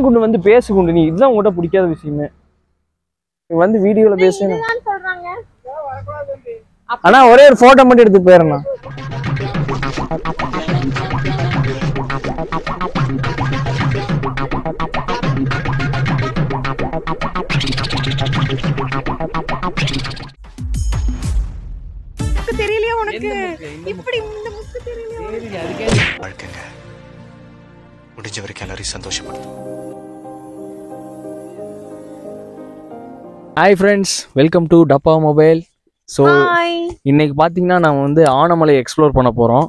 குண்டு வந்து பேசு குண்டு, நீ இதுதான் உங்கள்கிட்ட பிடிக்காத விஷயமே. வந்து வீடியோல பேசுறேன். ஆனா ஒரே ஒரு போட்டோ மட்டும் எடுத்து போயிடணும். தெரியலையா உனக்கு? இப்படி இந்த முக்கு தெரியலையா? வாழ்க்கைங்க முடிஞ்ச வரைக்கும் எல்லாரையும் சந்தோஷப்படுத்தும். ஹாய் ஃப்ரெண்ட்ஸ், வெல்கம் டு டப்பா மொபைல். ஸோ இன்னைக்கு பார்த்தீங்கன்னா நான் வந்து ஆனமலை எக்ஸ்ப்ளோர் பண்ண போகிறோம்.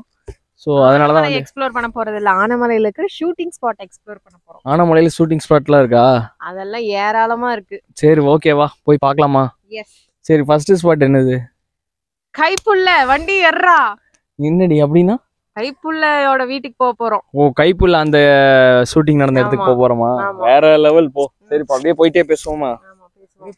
ஸோ அதனால தான் எக்ஸ்ப்ளோர் பண்ண போறது இல்லை, ஆனமலையில் இருக்கிற ஷூட்டிங் ஸ்பாட் எக்ஸ்ப்ளோர் பண்ண போறோம். ஆனமலையில் ஷூட்டிங் ஸ்பாட்லாம் இருக்கா? அதெல்லாம் ஏராளமா இருக்கு. சரி, ஓகேவா, போய் பார்க்கலாமா? எஸ். சரி, ஃபர்ஸ்ட் ஸ்பாட் என்னது? கைப்புள்ள வண்டி ஏறா. என்னடி அப்படின்னா? கைப்புள்ளையோட வீட்டுக்கு போக போறோம். ஓ, கைப்புள்ள அந்த ஷூட்டிங் நடந்த இடத்துக்கு போக போறோமா? வேற லெவல் போ. சரி, அப்படியே போயிட்டே பேசுவோமா?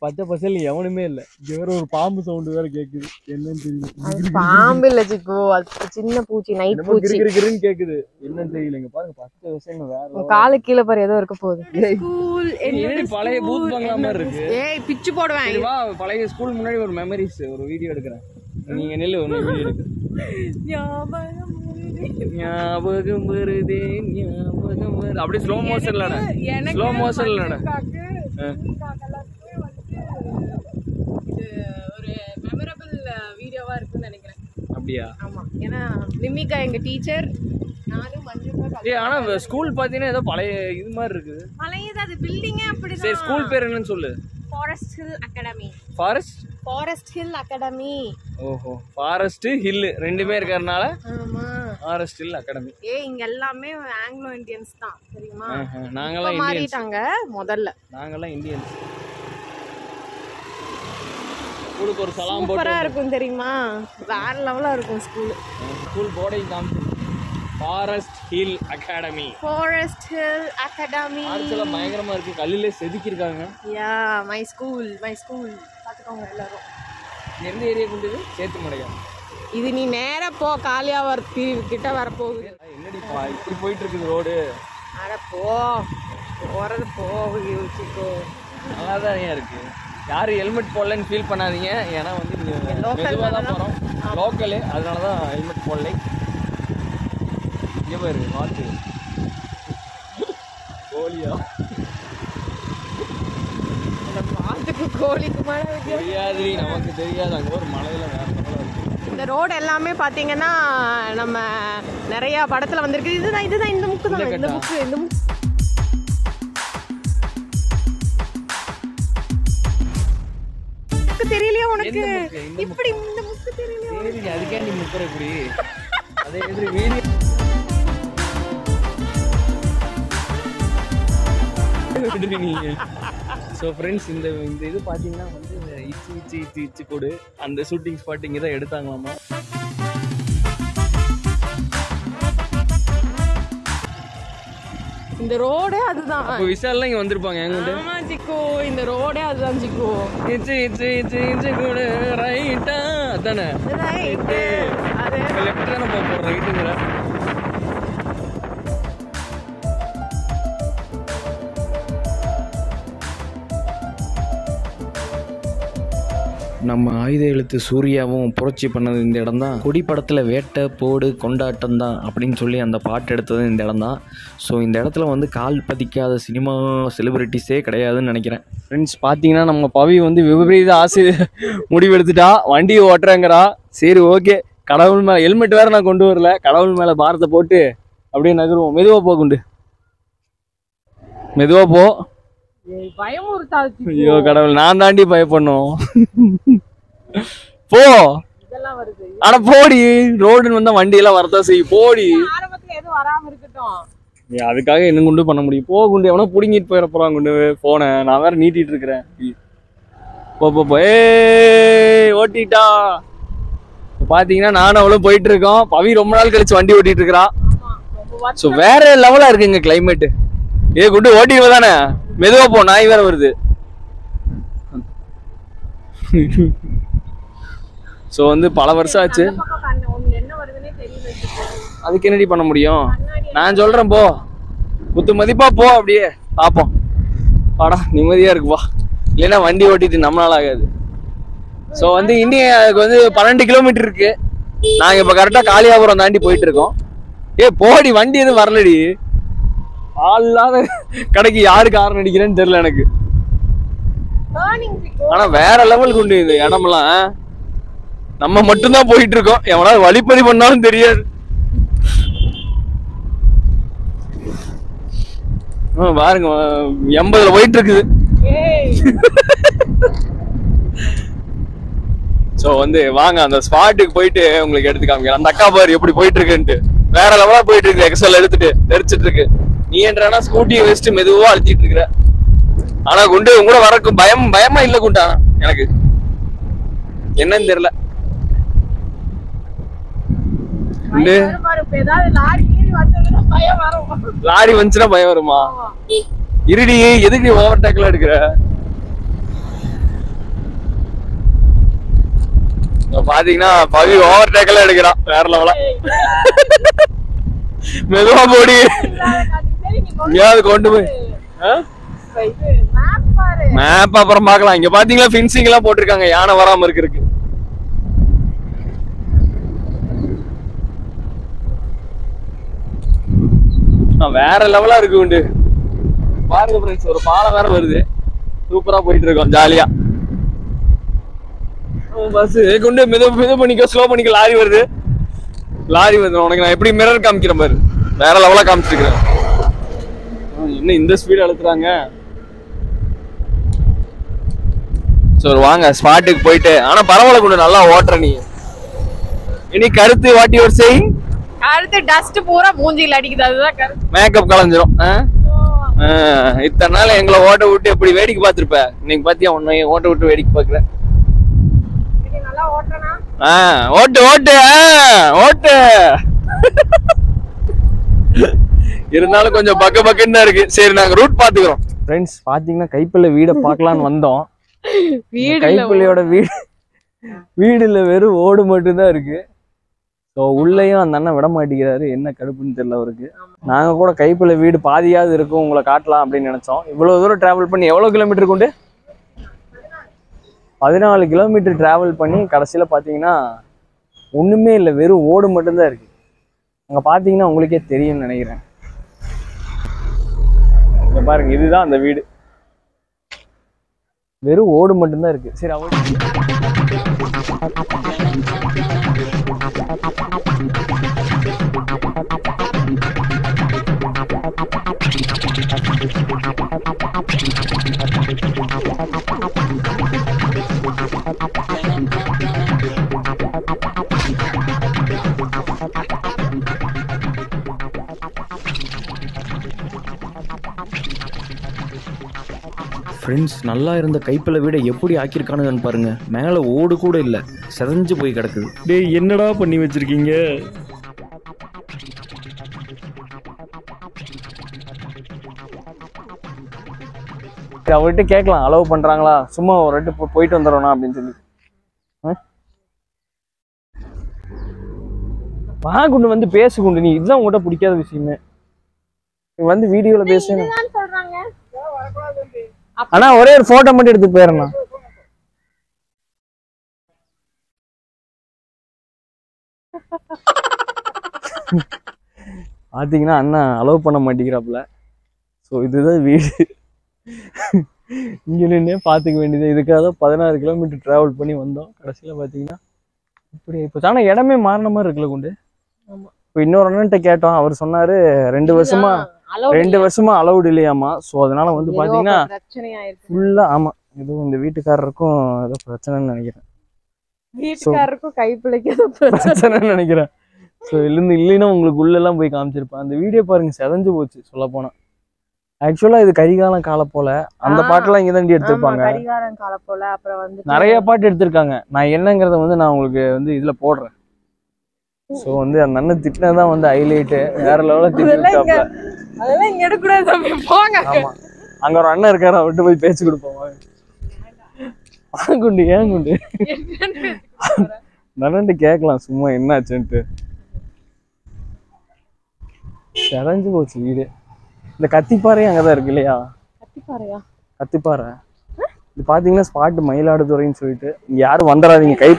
பச்சை பசல் எவனுமே இல்ல. இங்க வேற ஒரு பாம்பு சவுண்ட் வேற கேக்குது. என்னன்னு தெரியல. பாம்பு இல்ல சிக்கு, அது சின்ன பூச்சி, நைட் பூச்சி கிறுகிறுன்னு கேக்குது. என்னன்னு தெரியல. இங்க பாருங்க, பச்சை பசல் வேற. காலு கீழ பாரு, ஏதோ இருக்க போகுது. ஸ்கூல் என்ன பழைய பூத் பங்களா மாதிரி இருக்கு. ஏய் பிச்சு போடுவேன். வா, பழைய ஸ்கூல் முன்னாடி ஒரு மெமரிஸ், ஒரு வீடியோ எடுக்கிறேன். நீங்க நெல்லு ஒரு வீடியோ எடுக்க. ஞாபகம் வருதே ஞாபகம் வருது. அப்படியே ஸ்லோ மோஷன்ல நட. ஸ்லோ மோஷன்ல நட. ஒரு மெமரபிள் வீடியோவா இருக்குன்னு நினைக்கிறேன். அப்படியா? ஆமா, ஏன்னா நிமிகா எங்க டீச்சர், நானும் மஞ்சுமா. ஆனா ஸ்கூல் பாத்தீங்கன்னா ஏதோ பழைய இது மாதிரி இருக்குது. பழையது, அது பில்டிங்கே அப்படிதான். சரி, ஸ்கூல் பேர் என்னன்னு சொல்லு. Forest hill academy. Forest hill academy. ஓஹோ, ஃபாரஸ்ட் ஹில் ரெண்டுமே இருக்கறனால ஆமா, ஃபாரஸ்ட் ஹில் அகாடமி. இங்க எல்லாமே ஆங்கிலோ இந்தியன்ஸ் தான், தெரியுமா? நாங்கலாம் இந்தியன்ஸ். மாறிட்டாங்க முதல்ல. நாங்கலாம் இந்தியன்ஸ். ஸ்கூலுக்கு ஒரு சலாம் போட்டு சூப்பரா இருக்கும் தெரியுமா? வேற லெவலா இருக்கும் ஸ்கூல். ஸ்கூல் போர்டை காமிச்சு forest hill academy. Forest hill academy. ஆர்ட்ஸ்ல பயங்கரமா இருக்கு. கல்லிலே செதுக்கி இருக்காங்க. யா, மை ஸ்கூல் பாத்துக்கோங்க எல்லாரும். எந்த ஏரியா கொண்டது? சேத்துமடையா? இது நீ நேரா போ, காளியாவர் தீவு கிட்ட வர போகுது. என்னடி இப்படி போயிட்டு இருக்குது ரோடு? அட போறது யோசிக்கோ. நல்லா தான் இருக்கு. யாரும் ஹெல்மெட் போடலன்னு ஃபீல் பண்ணாதீங்க. ஏன்னா வந்து மெதுவாக தான் போகிறோம், லோக்கலு, அதனால தான் ஹெல்மெட் போடலை. இங்கே பாரு, வாத்து கோழியா? வாத்துக்கு கோழிக்கு மழை தெரியாது, நமக்கு தெரியாது. அங்கே ஒரு மலையில் வேற மலை இருக்கு. இந்த ரோடு எல்லாமே பார்த்தீங்கன்னா நம்ம நிறைய படத்தில் வந்திருக்கு. இதுதான் இந்த முக்கு தான். இந்த முக்கு தெரியலையா உனக்கு? இப்படி இந்த முக்கு தெரியலையா? சரி, அதுக்கே நீ முக்குற இப்படி. அதே மாதிரி வீடியோ. ஸோ ஃப்ரெண்ட்ஸ், இந்த இது பார்த்தீங்கன்னா வந்து இச்சு கொடு அந்த ஷூட்டிங் ஸ்பாட் இங்கே தான் எடுத்தாங்களாமா. இந்த ரோடே அதுதான். அப்போ விஷால்லாம் இங்கே வந்திருப்பாங்க. எங்கிட்ட ஆமா சிக்கோ, இந்த ரோடே அதுதான் சிக்கோ. இச்சு கொடு ரைட்டா அதானே? ரைட்டு அது லெஃப்ட் தானே போகிறோம், ரைட்டுங்கிற. நம்ம ஆயுத எழுத்து சூர்யாவும் புரட்சி பண்ணது இந்த இடம் தான். கொடி படத்தில் வேட்டை போடு கொண்டாட்டம் தான் அப்படின்னு சொல்லி அந்த பாட்டு எடுத்தது இந்த இடம் தான். ஸோ இந்த இடத்துல வந்து கால் பதிக்காத சினிமா செலிபிரிட்டிஸே கிடையாதுன்னு நினைக்கிறேன். ஃப்ரெண்ட்ஸ், பார்த்தீங்கன்னா நம்ம பவி வந்து விபரீத ஆசை முடிவெடுத்துட்டா, வண்டியை ஓட்டுறேங்கிறா. சரி, ஓகே, கடவுள் மேலே ஹெல்மெட் வேறு நான் கொண்டு வரல. கடவுள் மேலே பாரத்தை போட்டு அப்படியே நகருவோம். மெதுவாக போகுண்டு, மெதுவாக போ. ஐயோ கடவுள், நான் தாண்டி பயப்படணும். போ. ஆனா போடி, ரோடுன்னு வந்தா வண்டி எல்லாம் வரதான் செய்யும். போடி. அதுக்காக என்ன குண்டு பண்ண முடியும்? போ குண்டு. எவனா புடுங்கிட்டு போயிட போறான் குண்டு போன. நான் வேற நீட்டிட்டு இருக்கிறேன். போ. ஓட்டிட்டா. பாத்தீங்கன்னா நானும் அவ்வளவு போயிட்டு இருக்கோம். பவி ரொம்ப நாள் கழிச்சு வண்டி ஓட்டிட்டு இருக்கிறா. ஸோ வேற லெவலா இருக்குங்க கிளைமேட். குண்டு ஓட்டிடுவ தானே? மெதுவா போ, நாய் வேற வருது. ஸோ வந்து பல வருஷம் ஆச்சு. அதுக்கு என்னடி பண்ண முடியும்? நான் சொல்றேன், போ, குத்து மதிப்பா போ. அப்படியே பார்ப்போம். வாடா நிம்மதியா இருக்குப்பா, இல்லைன்னா வண்டி ஓட்டிட்டு நம்மளால ஆகாது. ஸோ வந்து இன்னும் அதுக்கு வந்து 12 கிலோமீட்டர் இருக்கு. நாங்க இப்ப கரெக்டா காளியாபுரம் தாண்டி போயிட்டு இருக்கோம். போடி, வண்டி எதுவும் வரலடி. ஆள் இல்லாத கடைக்கு யாருக்கு ஹார்ன் அடிக்கிறேன்னு தெரியல எனக்கு. ஆனா வேற லெவலுக்கு உண்டு இந்த இடமெல்லாம். நம்ம மட்டும்தான் போயிட்டு இருக்கோம், எவனாவது வழிப்பறி பண்ணாலும் தெரியாது. பாருங்க 80ல போயிட்டு இருக்குது. சோ வந்து வாங்க அந்த ஸ்பாட்டுக்கு போயிட்டு உங்களுக்கு எடுத்து காமிக்கிறேன். அந்த அக்கா பாரு எப்படி போயிட்டு இருக்குன்ட்டு, வேற லெவலா போயிட்டு இருக்கு. எக்ஸல் எடுத்துட்டு தெரிச்சிட்டு இருக்கு. நீ என்றானா ஸ்கூட்டியை வச்சுட்டு மெதுவா அழுத்திட்டு இருக்கிற. ஆனா குண்டு உங்க கூட வரக்கு பயமா இல்ல குண்டா, எனக்கு என்னன்னு தெரியல. லாரி வந்துச்சுன்னா பயம் வருமா? இருடி, எதுக்கு நீ ஓவர் டேக்ல எடுக்கிற? பாத்தீங்கன்னா பவி ஓவர் டேக்ல எடுக்கிறான் வேற லெவலா. மெதுவா போடி, எங்கேயாவது கொண்டு போய். மேப் அப்புறம் பாக்கலாம். இங்க பாத்தீங்களா ஃபென்சிங் எல்லாம் போட்டிருக்காங்க யானை வராம இருக்கு. வேற லெவலா இருக்கு உண்டு. பாருங்க ஃப்ரெண்ட்ஸ், ஒரு பாலம் வேற வருது. சூப்பரா போயிட்டு இருக்கோம் ஜாலியா. பஸ் கொண்டு மெது பண்ணிக்க, ஸ்லோ பண்ணிக்க. லாரி வருது. உனக்கு நான் எப்படி மிரர் காமிக்கிறேன் பாரு, வேற லெவலா காமிச்சிருக்கிறேன். இன்னும் இந்த ஸ்பீடு அழுத்துறாங்க. சரி வாங்க ஸ்பாட்டுக்கு போயிட்டு. ஆனா பரவாயில்ல கொண்டு நல்லா ஓட்டுற நீ. இனி கருத்து வாட் யுவர் சேயிங்? அடுத்து டஸ்ட் பூரா மூஞ்சில அடிக்குது, அதுதான் கருத்து. மேக்கப் கலஞ்சிரும். இத்தனை நாள் எங்களை ஓட்ட விட்டு எப்படி வேடிக்கை பார்த்திருப்ப, இன்னைக்கு பாத்தியா உன்னை ஓட்ட விட்டு வேடிக்கை பாக்குற. நல்லா ஓட்டுறனா? ஓட்டு ஓட்டு. இருந்தாலும் கொஞ்சம் பக்கன்னு தான் இருக்கு. சரி நாங்க ரூட் பாத்துக்கிறோம். ஃப்ரெண்ட்ஸ் பாத்தீங்கன்னா கைப்பல்ல வீட பாக்கலான்னு வந்தோம். கைப்பள்ளியோட வீடுல வெறும் ஓடு மட்டும்தான் இருக்கு. ஸோ உள்ளேயும் அந்த அண்ணன் விட மாட்டேங்கிறாரு, என்ன கடுப்புன்னு தெரியல அவருக்கு. நாங்கள் கூட கைப்பல்ல வீடு பாதியாவது இருக்கும், உங்களை காட்டலாம் அப்படின்னு நினச்சோம். இவ்வளோ தூரம் ட்ராவல் பண்ணி எவ்வளோ கிலோமீட்டர் கொண்டு 14 கிலோமீட்டர் ட்ராவல் பண்ணி கடைசியில் பார்த்தீங்கன்னா ஒன்றுமே இல்லை, வெறும் ஓடு மட்டும்தான் இருக்கு. அங்கே பார்த்தீங்கன்னா உங்களுக்கே தெரியும்னு நினைக்கிறேன். இங்கே பாருங்க, இதுதான் அந்த வீடு, வெறும் ஓடு மட்டும்தான் இருக்கு. சரி ஃப்ரெண்ட்ஸ், நல்லா இருந்த கைப்பல்ல வீடை எப்படி ஆக்கியிருக்கானுங்கன்னு பாருங்க. மேலே ஓடு கூட இல்லை, செதஞ்சு போய் கிடக்குது. டேய் என்னடா பண்ணி வச்சிருக்கீங்க? அவர்கிட்ட கேட்கலாம் அலோவ் பண்றாங்களா, சும்மா ஒரு வாட்டி போயிட்டு வந்துடுறோம்னா அப்படின்னு சொல்லி. வாங்குண்டு வந்து பேசுகுண்டு, நீ இதுதான் உங்கள்கிட்ட பிடிக்காத விஷயமே. நீ வந்து வீடியோல பேச. ஆனா ஒரே ஒரு போட்டோ மட்டும் எடுத்து போயிடணும். பாத்தீங்கன்னா அண்ணா அலோவ் பண்ண மாட்டேங்கிறாப்புல. ஸோ இதுதான் வீடு. இங்க நின்னே பாத்துக்க வேண்டியது. இதுக்காக தான் 16 கிலோமீட்டர் டிராவல் பண்ணி வந்தோம். கடைசியில பாத்தீங்கன்னா இப்படி இப்போ ஆனா இடமே மாறின மாதிரி இருக்குல்ல குண்டு. இப்போ இன்னொரு அண்ணன்ட்ட கேட்டோம், அவர் சொன்னாரு 2 வருஷமா அலௌடு இல்லையாமா. ஸோ அதனால வந்து பாத்தீங்கன்னா ஃபுல்லா ஆமா, எதுவும் இந்த வீட்டுக்காரருக்கும் ஏதோ பிரச்சனைன்னு நினைக்கிறேன். வீட்டுக்காரருக்கும் கைப்பிள்ளைக்கு பிரச்சனைன்னு நினைக்கிறேன். ஸோ இல்லைன்னா உங்களுக்கு உள்ளெல்லாம் போய் காமிச்சிருப்பேன். அந்த வீடியோ பாருங்க, செதஞ்சு போச்சு சொல்ல போனா. ஆக்சுவலா இது கரிகாலம் கால போல. அந்த பாட்டெல்லாம் இங்க தான் எடுத்திருப்பாங்க. கரிகாலம் கால போல. அப்புறம் வந்து நிறைய பாட்டு எடுத்திருக்காங்க. நான் என்னங்கிறத வந்து நான் உங்களுக்கு வந்து இதுல போடுறேன். ஸோ வந்து அந்த அண்ணன் திட்டினதான் வந்து ஹைலைட்டு. வேற லெவலில் திட்டிருக்காப்ல. அதெல்லாம் இங்க எடுக்கக்கூடாது தம்பி, போங்க. ஆமா, அங்க ஒரு அண்ணன் இருக்காரு, அவர்கிட்ட போய் பேச்சு கொடுப்போம். குண்டு ஏன் குண்டு நன்னன்ட்டு கேட்கலாம் சும்மா என்னாச்சுன்ட்டு. செதஞ்சு போச்சு வீடு. இந்த கத்திப்பாறை அங்கதான் இருக்கு இல்லையா? கத்திப்பாறையா? கத்திப்பாறை இது பாத்தீங்கன்னா ஸ்பாட் மயிலாடுதுறைன்னு சொல்லிட்டு இங்க யாரும் வந்துடாதீங்க. கை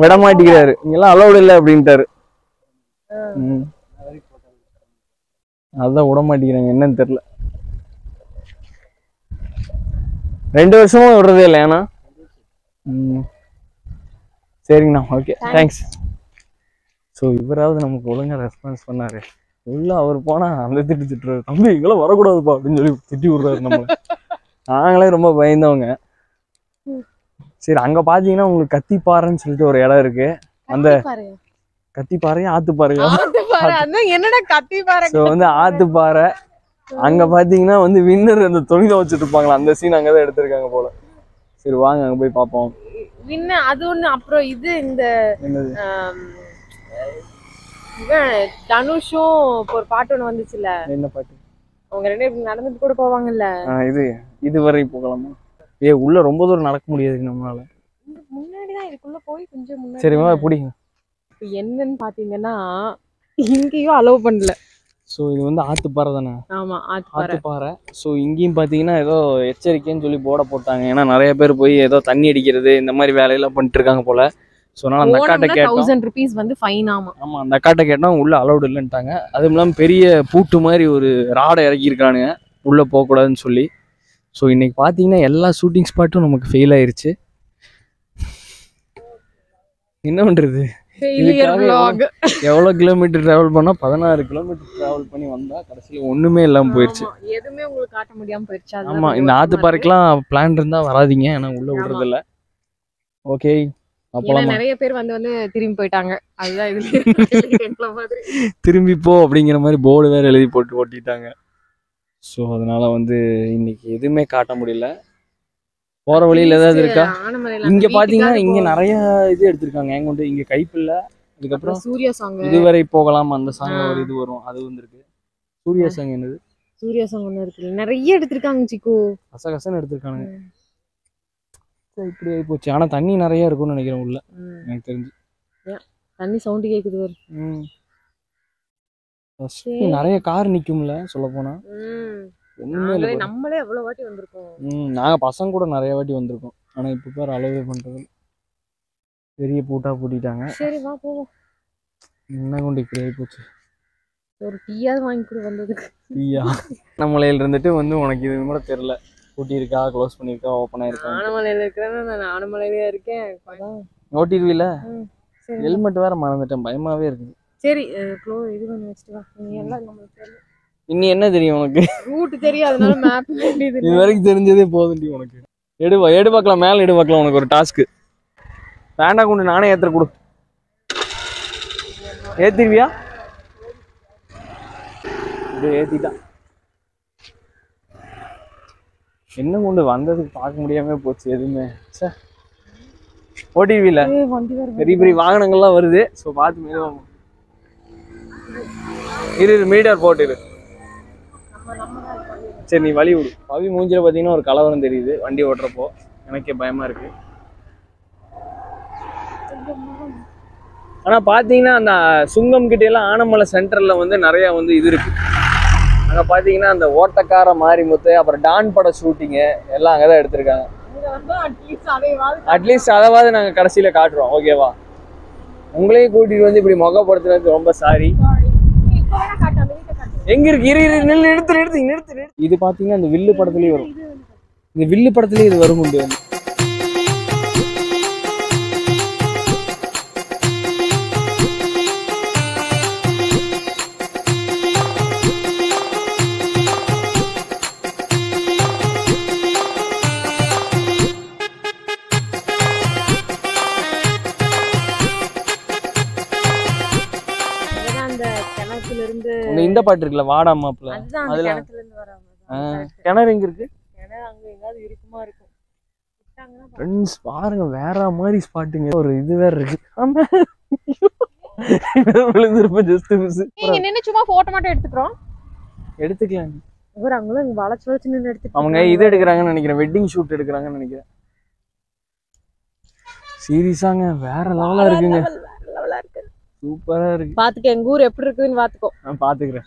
விட மாட்டேங்கிறாரு, இங்கெல்லாம் அலௌடு இல்லை அப்படின்ட்டாரு. அதான் விட மாட்டேங்கிறாங்க, என்னன்னு தெரியல. 2 வருஷமா விடுறதே இல்லை. ஏன்னா சரிங்கண்ணா, ஓகே, தேங்க்ஸ். ஸோ இவராவது நமக்கு ஒழுங்கா ரெஸ்பான்ஸ் பண்ணாரு. உள்ள அவர் போனா அந்த திட்டுறாரு, தம்பி இங்கெல்லாம் வரக்கூடாதுப்பா அப்படின்னு சொல்லி திட்டி விடுறாரு நம்மள. நாங்களே ரொம்ப பயந்தவங்க. சரி, அங்க பாத்தீங்கன்னா உங்களுக்கு கத்திப்பாறைன்னு சொல்லிட்டு ஒரு இடம் இருக்கு. அந்த கத்திப்பாறையா ஆத்துப்பாறையா? என்னடா கத்திப்பாறை? ஸோ வந்து ஆத்துப்பாறை. அங்க பாத்தீங்கன்னா வந்து வின்னர் அந்த துணி துவைச்சிட்டு இருப்பாங்களா, அந்த சீன் அங்கதான் எடுத்திருக்காங்க போல. சரி வாங்க அங்க போய் பாப்போம். அது ஒண்ணு. அப்புறம் இது இந்த தனுஷும் ஒரு பாட்டு ஒண்ணு வந்துச்சுல. என்ன பாட்டு? அவங்க 2 பேரும் நடந்துட்டு கூட போவாங்கல்ல. இதுவரை போகலாமா? உள்ள ரொம்ப தூரம் நடக்க முடியாது நம்மளால. முன்னாடிதான் இதுக்குள்ள போய் கொஞ்சம் முன்னாடி. சரிமா பிடிங்க. என்னன்னு பாத்தீங்கன்னா இங்கேயும் அலோவ் பண்ணல. ஸோ இது வந்து ஆத்துப்பாறை தானே? ஆமா, ஆத்துப்பாறை. ஸோ இங்கேயும் பார்த்தீங்கன்னா ஏதோ எச்சரிக்கைன்னு சொல்லி போர்டை போட்டாங்க. ஏன்னா நிறைய பேர் போய் ஏதோ தண்ணி அடிக்கிறது இந்த மாதிரி வேலையெல்லாம் பண்ணிட்டு இருக்காங்க போல. ஸோ அதனால அந்த அக்காட்ட கேட்டோம், 1000 rupees வந்து ஃபைன். ஆமாம், அந்த அக்காட்ட கேட்டோம், உள்ள அலௌடு இல்லைன்ட்டாங்க. அதுவும் இல்லாமல் பெரிய பூட்டு மாதிரி ஒரு ராடை இறக்கியிருக்கானுங்க உள்ளே போகக்கூடாதுன்னு சொல்லி. ஸோ இன்னைக்கு பார்த்தீங்கன்னா எல்லா ஷூட்டிங் ஸ்பாட்டும் நமக்கு ஃபெயில் ஆயிடுச்சு. என்ன பண்ணுறது? எவ்வளவு கிலோமீட்டர் டிராவல் பண்ணா? 16 கிலோமீட்டர் டிராவல் பண்ணி வந்தா கடைசியில ஒண்ணுமே இல்லாம போயிடுச்சு. எதுவுமே உங்களுக்கு காட்ட முடியாம போயிடுச்சு. ஆமா, இந்த ஆத்துப்பாறைக்கெல்லாம் பிளான் இருந்தா வராதீங்க, ஏன்னா உள்ள விடுறது இல்ல. ஓகே, அப்பலாம் நிறைய பேர் வந்து திரும்பி போயிட்டாங்க. அதுதான் இதுல மாதிரி திரும்பி போ அப்படிங்கிற மாதிரி போர்டு வேற எழுதி போட்டு ஓட்டிட்டாங்க. ஸோ அதனால வந்து இன்னைக்கு எதுவுமே காட்ட முடியல. போற வழியில ஏதாவது இருக்கா? இங்க பாத்தீங்கன்னா இங்க நிறைய இது எடுத்திருக்காங்க. எங்க வந்து இங்க கைப்பில்ல, அதுக்கப்புறம் சூர்யா சாங் இதுவரை போகலாம் அந்த சாங் ஒரு இது வரும், அது வந்திருக்கு. சூர்யா சாங் என்னது? சூர்யா சாங் ஒண்ணு இருக்கு, நிறைய எடுத்திருக்காங்க. சிக்கு கசகசன்னு எடுத்திருக்காங்க. இப்படி ஆகி போச்சு. ஆனா தண்ணி நிறைய இருக்கும்னு நினைக்கிறேன் உள்ள, எனக்கு தெரிஞ்சு. தண்ணி சவுண்ட் கேக்குது வேற. நிறைய கார் நிக்கும்ல சொல்ல போனா. நம்மளே எவ்வளவு வாட்டி வந்திருக்கோம். நாங்க பசங்க கூட நிறைய வாட்டி வந்திருக்கோம். ஆனா இப்ப பேர் அலோவே பண்றது பெரிய பூட்டா பூட்டிட்டாங்க. சரி வா போவோம். என்ன கொண்டு இப்படி ஆகி போச்சு. ஒரு டீயாவது வாங்கி கூட வந்ததுக்கு. டீயா? நம்மளையில இருந்துட்டு வந்து உனக்கு இது கூட தெரியல, பூட்டி இருக்கா க்ளோஸ் பண்ணிருக்கா ஓப்பனா இருக்கா? ஆனமலையில இருக்கிறேன்னா நான் ஆனமலையிலே இருக்கேன். ஓட்டிடுவீல? ஹெல்மெட் வேற மறந்துட்டேன், பயமாவே இருக்குது. சரி இது பண்ணி வச்சுட்டு வா. நீ எல்லாம் நம்மளுக்கு தெரியும். இன்னி என்ன தெரியும் உனக்கு? ரூட் தெரியும், அதனால மேப் வேண்டியது. இது வரைக்கும் தெரிஞ்சதே போதும்டி உனக்கு. எடு பார்க்கலாம், மேலே எடு பார்க்கலாம். உனக்கு ஒரு டாஸ்க்கு வேண்டா, கொண்டு நானே ஏத்துற கொடு. ஏத்திருவியா? இது ஏத்திட்டான். என்ன கொண்டு வந்ததுக்கு பார்க்க முடியாம போச்சு எதுவுமே. ஓட்டிருவில? பெரிய பெரிய வாகனங்கள்லாம் வருது. ஸோ பார்த்து மெதுவாக இரு, மீட்டர் போட்டு. சரி நீ வழி விடு. பவி மூஞ்சில பார்த்தீங்கன்னா ஒரு கலவரம் தெரியுது வண்டி ஓட்டுறப்போ. எனக்கே பயமா இருக்கு. ஆனா பாத்தீங்கன்னா அந்த சுங்கம் கிட்ட எல்லாம் ஆனமலை சென்டர்ல வந்து நிறைய வந்து இது இருக்கு. அங்க பாத்தீங்கன்னா அந்த ஓட்டக்கார மாரிமுத்து, அப்புறம் டான் பட ஷூட்டிங்கு எல்லாம் அங்கதான் எடுத்திருக்காங்க. அட்லீஸ்ட் அதாவது நாங்க கடைசியில காட்டுறோம், ஓகேவா? உங்களையும் கூட்டிட்டு வந்து இப்படி முகப்படுத்துறதுக்கு ரொம்ப சாரி. எங்க இருக்கு? நிறுத்து நிறுத்து நிறுத்து. இது பாத்தீங்கன்னா இந்த வில்லு படத்துலயே வரும். இந்த வில்லு படத்துலயே இது வரும். உண்டு இந்த பாட்டு இருக்குல்ல, வாடா மாப்ள, அதுல கிணறு எங்க இருக்கு? ஃப்ரெண்ட்ஸ் பாருங்க, வேற மாதிரி ஸ்பாட்டுங்க. ஒரு இது வேற இருக்கு. விழுந்துருப்பேன் ஜஸ்ட் மிஸ். நீங்க நின்னு சும்மா போட்டோ மட்டும் எடுத்துக்கிறோம். எடுத்துக்கலாம். அவங்களும் வளைச்சு வளைச்சு நின்று எடுத்து அவங்க இது எடுக்கிறாங்கன்னு நினைக்கிறேன், வெட்டிங் ஷூட் எடுக்கிறாங்கன்னு நினைக்கிறேன். சீரியஸாங்க வேற லெவலா இருக்குங்க. சூப்பரா இருக்கு. பாத்துக்க எங்க ஊர் எப்படி இருக்குன்னு பாத்துக்கோ. நான் பாத்துக்கிறேன்.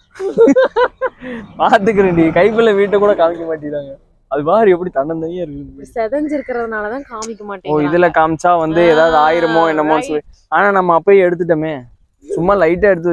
பாத்துக்கிறேன். நீ கைப்புள்ள வீட்டை கூட காமிக்க மாட்டேங்கிறாங்க. அது பாரு எப்படி தன்னந்தனியா இருக்கு. செதஞ்சிருக்கிறதுனாலதான் காமிக்க ஓ மாட்டேன். இதுல காமிச்சா வந்து ஏதாவது ஆயிரமோ என்னமோ சொல்லி. ஆனா நம்ம அப்பயே எடுத்துட்டோமே. சும்மா லைட்டா எடுத்து